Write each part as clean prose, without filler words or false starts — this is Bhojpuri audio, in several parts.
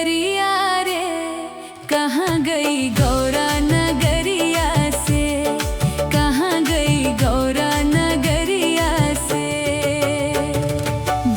डगरिया रे, कहाँ गई गौरा नगरिया से, कहाँ गई गौरा नगरिया से।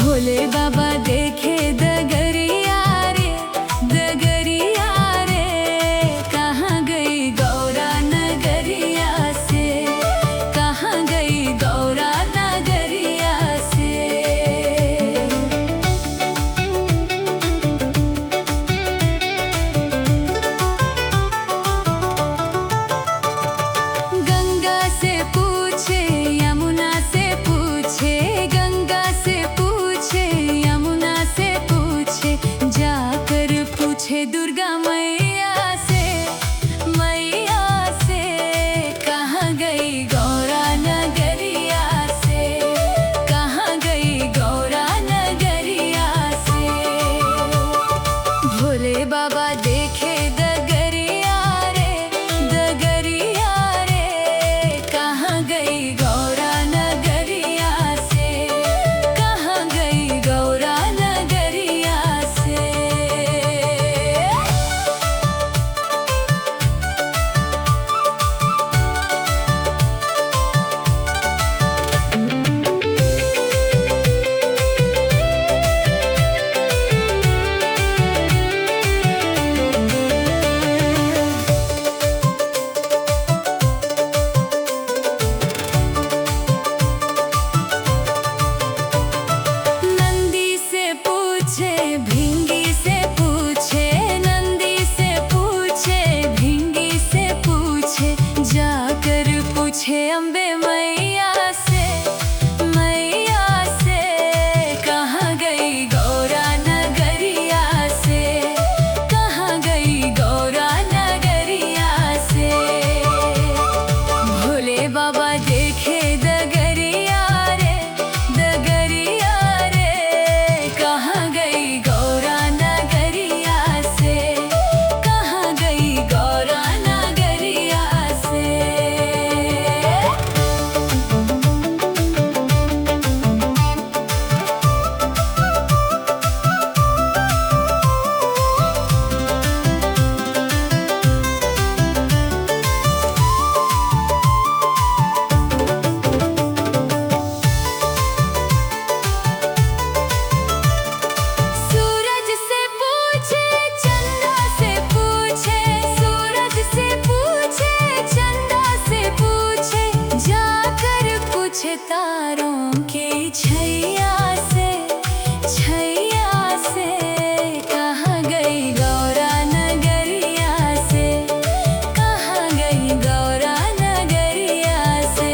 भोले बाबा देखे डगरिया रे, डगरिया रे, कहाँ गई गौरा नगरिया से, कहाँ गई गौरा नगरिया से। गंगा से पूछे, यमुना से पूछे, गंगा से पूछे, यमुना से पूछे, जाकर पूछे दुर्गा मैया से, मैया से, कहाँ गई गौरा नगरिया से, कहाँ गई गौरा नगरिया से। भोले बाबा देखे डगरिया रे, डगरिया रे, कहाँ गई गौरा नगरिया से, कहाँ गई गौरा नगरिया से। नंदी से पूछे, भिंगी से पूछे, नंदी से पूछे, भिंगी से पूछे, जाकर पूछे अम्बे मैया से, मैया से, कहाँ गई गौरा नगरिया से, कहाँ गई गौरा नगरिया से। भोले बाबा देखे डगरिया रे, डगरिया रे, कहाँ गई गौरा नगरिया से, कहाँ गई गौरा नगरिया से। सूरज से पूछे, चंदा से पूछे, सूरज से पूछे, चंदा से पूछे, जाकर पूछे तारों की छैया से, छैया से, कहाँ गई गौरा नगरिया से, कहाँ गई गौरा नगरिया से।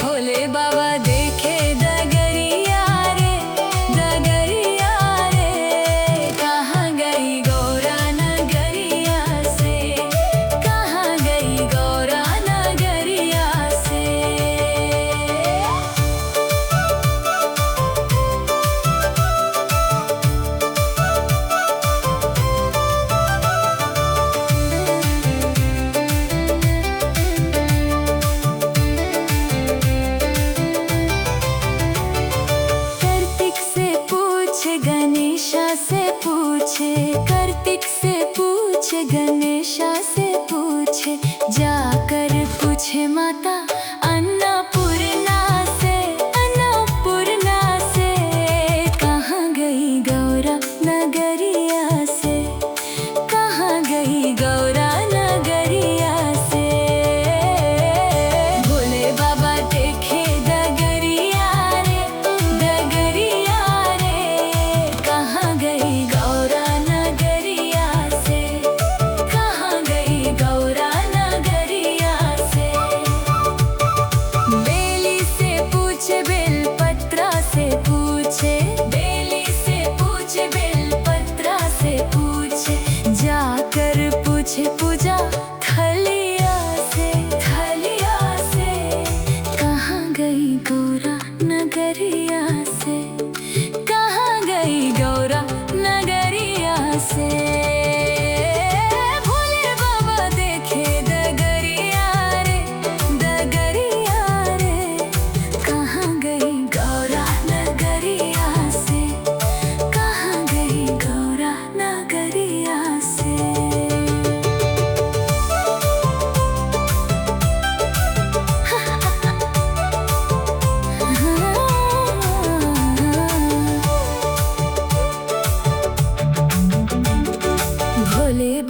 भोले बाबा देखे डगरिया रे, डगरिया रे, कहाँ गई गौरा नगरिया से, कहाँ गई गौरा नगरिया से। कार्तिक से पूछे, गणेशा से पूछे, कार्तिक से पूछे, गणेशा से पूछे, जाकर पूछे माता अन्नपूर्णा से, अन्नपूर्णा से, कहाँ गई गौरा नगरिया से, कहाँ गई गौरा नगरिया से। भोले बाबा देखे डगरिया रे, डगरिया रे, कहाँ गई गौरा नगरिया से, कहाँ गई गौरा नगरिया से। बेली से पूछे, बेलपत्रा से पूछे, बेली से पूछे, बेलपत्रा से पूछे, जाकर पूछे पूजा थलिया से, थलिया से, कहाँ गई गौरा नगरिया से, कहाँ गई गौरा नगरिया से। भोले बाबा देखे डगरिया रे, डगरिया रे, कहाँ गई गौरा नगरिया से, कहाँ गई गौरा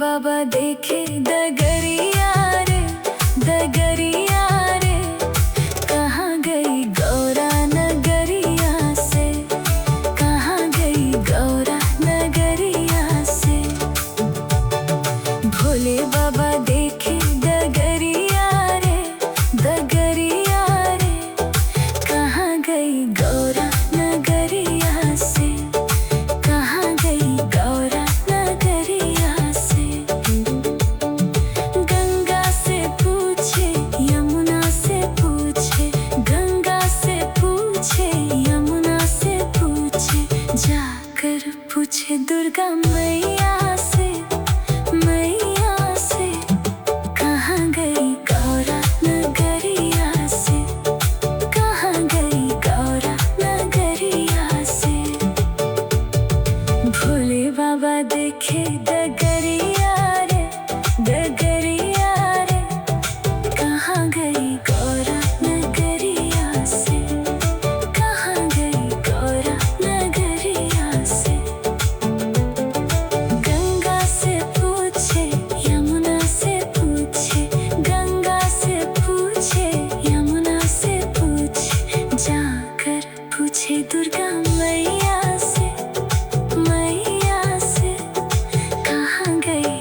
बाबा देखे डगरिया रे, डगरिया रे। कहाँ गई गौरा नगरिया से, कहाँ गई गौरा नगरिया से। भोले बाबा देखे डगरिया रे, डगरिया रे। कहाँ गई गौरा नगरिया से, कहाँ गई गौरा नगरिया से। गंगा से पूछे, यमुना से पूछे, गंगा से पूछे, यमुना से पूछे। जाकर पूछे दुर्गा मैया से, मैया से। कहाँ गई गौरा नगरिया से, कहाँ गई गौरा नगरिया से। भोले बाबा देखे डगरिया रे, डगरिया रे। कहाँ गई गौरा नगरिया से, कहाँ गई गौरा नगरिया से। गंगा से पूछे, यमुना से पूछे, गंगा से पूछे, यमुना से पूछे। जाकर पूछे दुर्गा मैया से, मैया से। कहाँ गई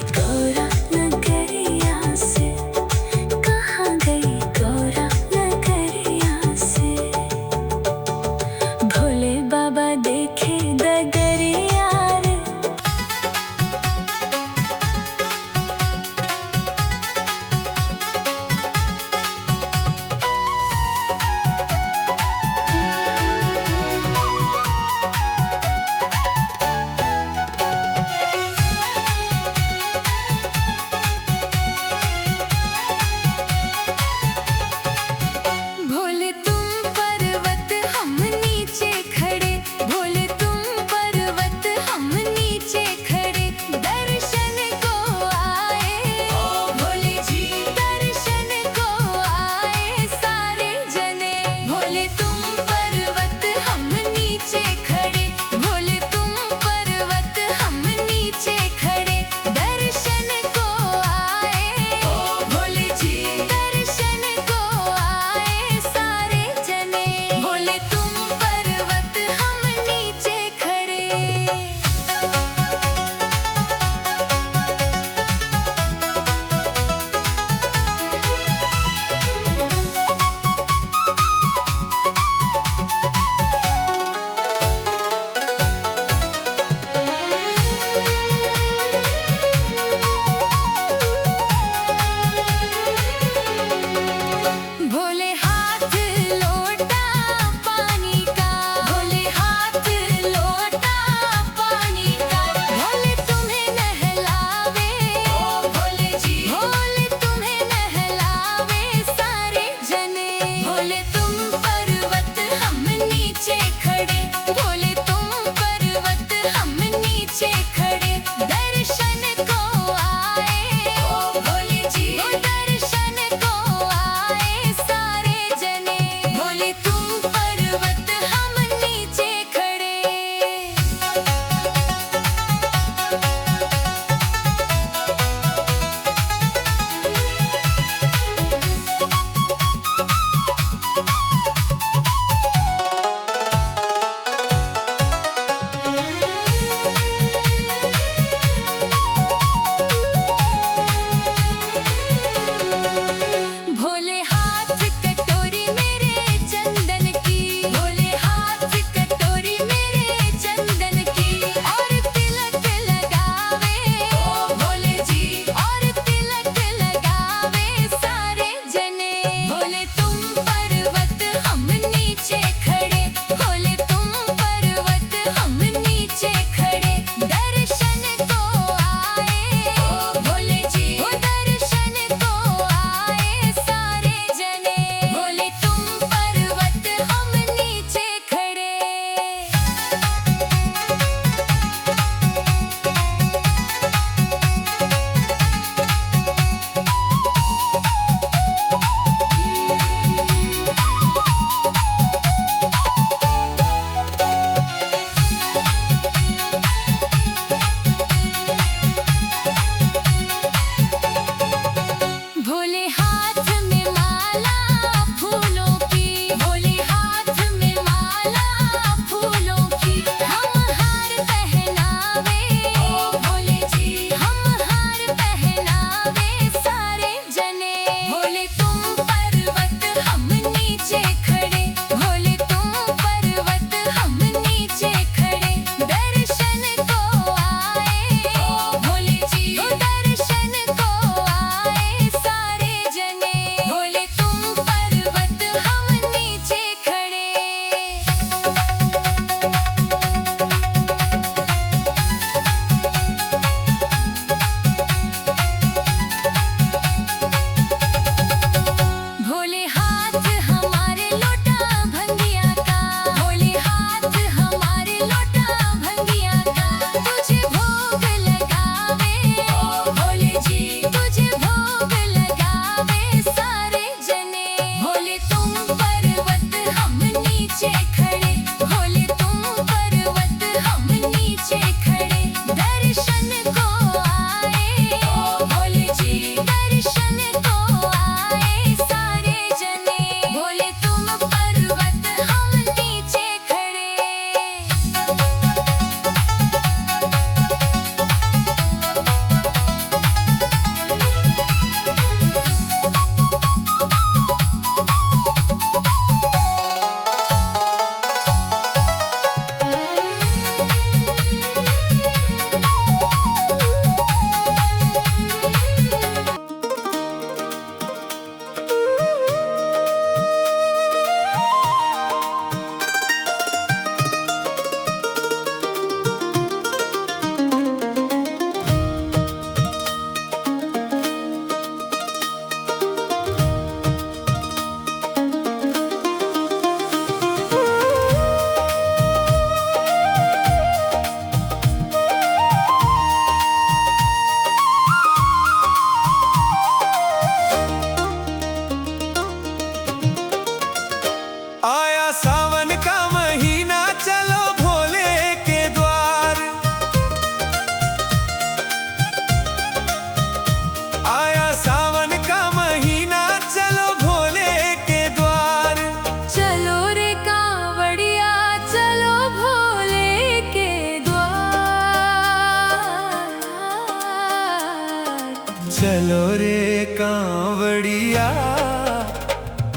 चलो रे कांवड़िया,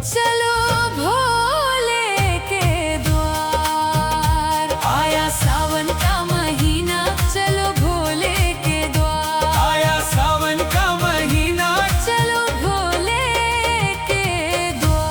चलो भोले के द्वार। आया सावन का महीना, चलो भोले के द्वार। आया सावन का महीना, चलो भोले के द्वार।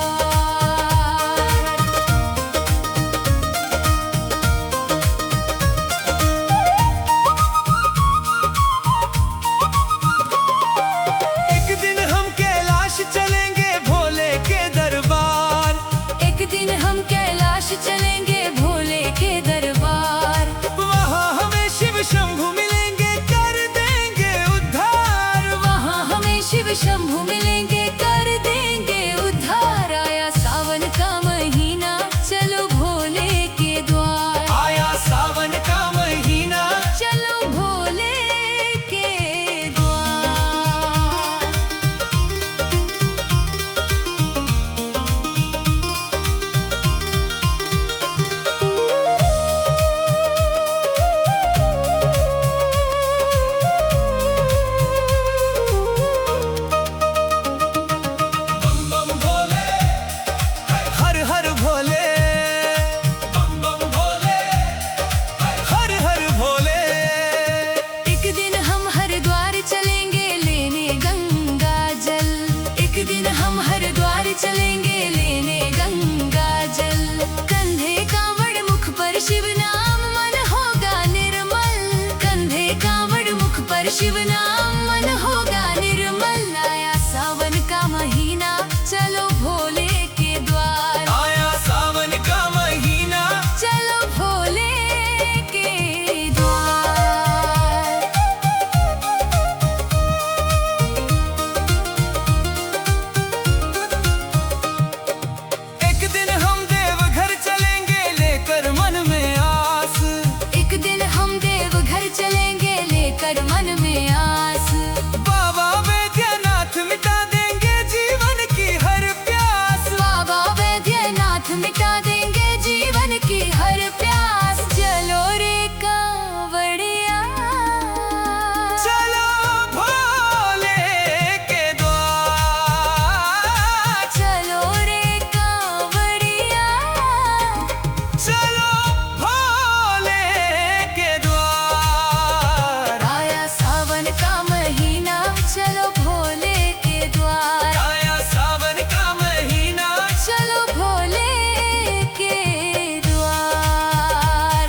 एक दिन हम कैलाश चलेंगे भोले के दरबार। एक दिन हम कैलाश चलेंगे भोले के दरबार। वहाँ हमें शिव शंभु मिलेंगे, कर देंगे उद्धार। वहाँ हमें शिव शंभु मिलेंगे, कर देंगे उद्धार। आया सावन का महीना, चलो भोले के द्वार। आया सावन का महीना, चलो भोले के द्वार। बम बम भोले, हर हर भोले, बम बम भोले, हर हर भोले। एक दिन हम हरिद्वार चलेंगे लेने गंगा जल। एक दिन हम हरिद्वार चलेंगे लेने गंगा जल। कंधे कांवड़ मुख पर शिव नाम, मन होगा निर्मल। कंधे कांवड़ मुख पर शिव नाम, मन होगा निर्मल। आया सावन का महीना, चलो भोले के द्वार। आया सावन का महीना, चलो भोले के द्वार। एक दिन हम देवघर चलेंगे लेकर मन में आस। एक दिन हम देवघर चलेंगे लेकर मन में आस। बाबा वैद्यनाथ मिटा देंगे जीवन की हर प्यास। बाबा वैद्यनाथ मिटा देंगे जीवन की हर प्यास। चलो रे कांवड़िया, चलो भोले के द्वार। चलो रे कांवड़िया। चलो भोले के द्वार। आया सावन का महीना, चलो भोले के द्वार। आया सावन का महीना, चलो भोले के द्वार।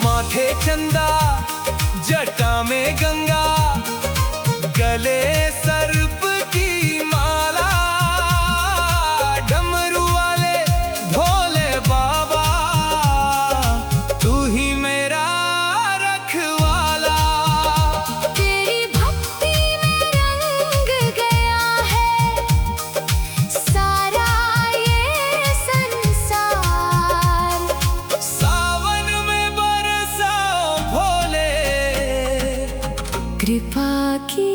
माथे चंदा, जटा में गंगा, गले सर्प की माला। डमरू वाले भोले बाबा, तू ही मेरा रखवाला। तेरी भक्ति में रंग गया है सारा ये संसार। सावन में बरसाओ भोले, कृपा की